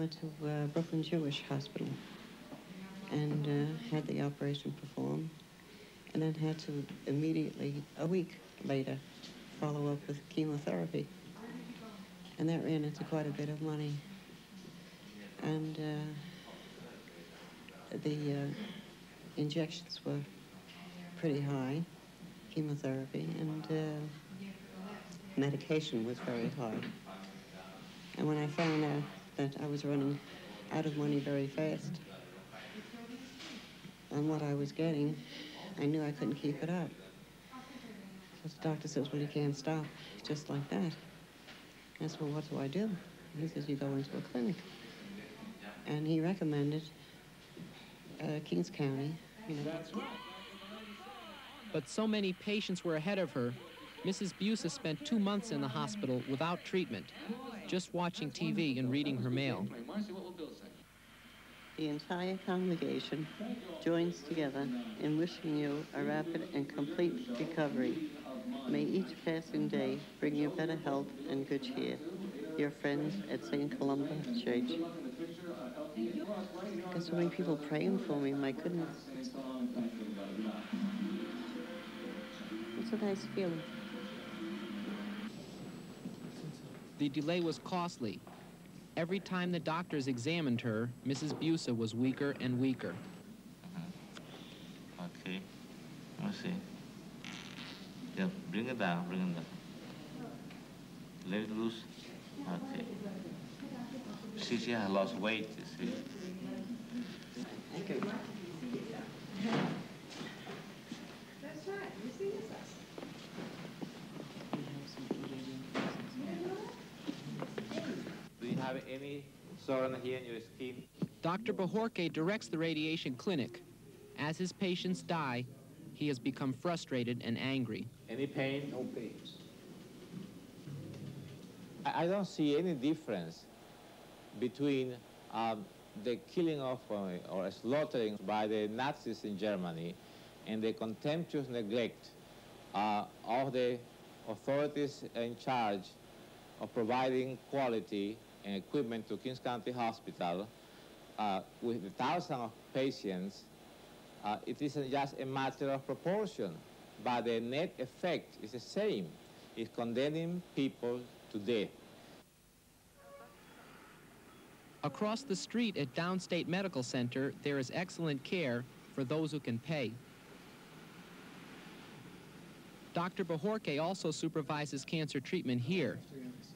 went to Brooklyn Jewish Hospital and had the operation performed, and then had to immediately, a week later, follow up with chemotherapy. And that ran into quite a bit of money. And the injections were pretty high, chemotherapy, and medication was very high. And when I found out that I was running out of money very fast on what I was getting, I knew I couldn't keep it up. So the doctor says, well, you can't stop just like that. I said, well, what do I do? He says, you go into a clinic. And he recommended Kings County. You know. That's right. But so many patients were ahead of her, Mrs. Busa spent 2 months in the hospital without treatment, just watching TV and reading her mail. The entire congregation joins together in wishing you a rapid and complete recovery. May each passing day bring you better health and good cheer. Your friends at St. Columba Church. There's so many people praying for me, my goodness. It's a nice feeling. The delay was costly. Every time the doctors examined her, Mrs. Busa was weaker and weaker. Okay, let's see. Yeah, bring it down, bring it down. Let it loose. Okay. She has lost weight, you see. Okay. That's right, you see this? Do you have any sore here in your skin? Dr. Bajorque directs the radiation clinic. As his patients die, he has become frustrated and angry. Any pain? No pains. I don't see any difference between the killing of or slaughtering by the Nazis in Germany and the contemptuous neglect of the authorities in charge of providing quality and equipment to Kings County Hospital with the thousands of patients. It isn't just a matter of proportion, but the net effect is the same. It's condemning people to death. Across the street at Downstate Medical Center, there is excellent care for those who can pay. Dr. Bajorque also supervises cancer treatment here,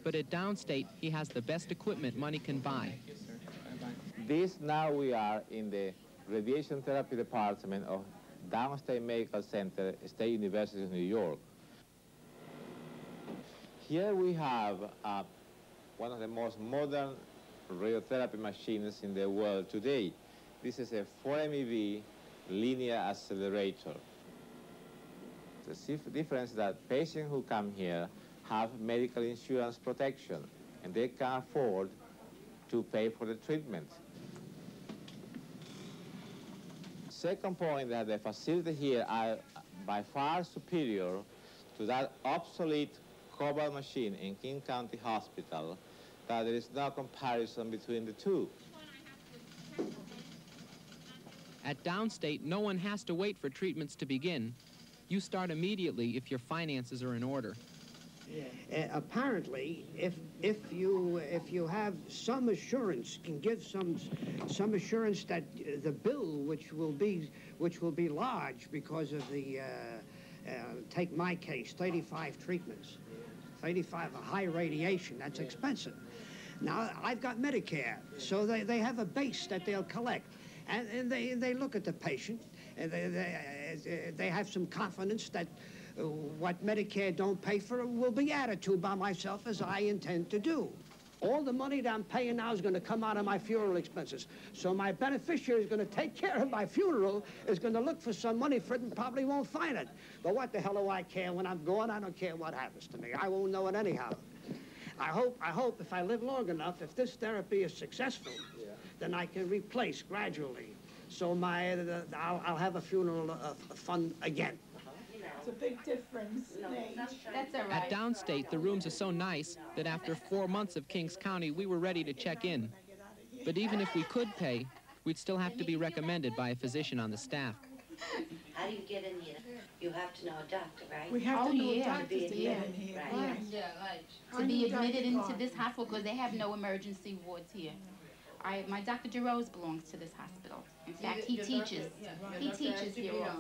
but at Downstate, he has the best equipment money can buy. Now we are in the radiation therapy department of Downstate Medical Center, State University of New York. Here we have one of the most modern radiotherapy machines in the world today. This is a 4 MeV linear accelerator. The difference is that patients who come here have medical insurance protection, and they can afford to pay for the treatment. Second point, that the facilities here are by far superior to that obsolete cobalt machine in King County Hospital, that there is no comparison between the two. At Downstate, no one has to wait for treatments to begin. You start immediately if your finances are in order. Apparently, if you have some assurance, can give some assurance that the bill, which will be large because of the take my case, 35 treatments, 35 a high radiation, that's expensive. Now I've got Medicare, so they have a base that they'll collect, and they look at the patient, and they have some confidence that what Medicare don't pay for will be added to by myself, as I intend to do. All the money that I'm paying now is going to come out of my funeral expenses. So my beneficiary is going to take care of my funeral, is going to look for some money for it and probably won't find it. But what the hell do I care when I'm gone? I don't care what happens to me. I won't know it anyhow. I hope if I live long enough, if this therapy is successful, then I can replace gradually. So I'll have a funeral fund again. It's a big difference. That's all right. At Downstate, the rooms are so nice that after 4 months of Kings County, we were ready to check in. But even if we could pay, we'd still have to be recommended by a physician on the staff. How do you get in here? You have to know a doctor, right? We have to know yeah. doctors to get in here. Right. To be admitted into this hospital because they have no emergency wards here. My Dr. Giroux belongs to this hospital. In fact, he teaches. He teaches here.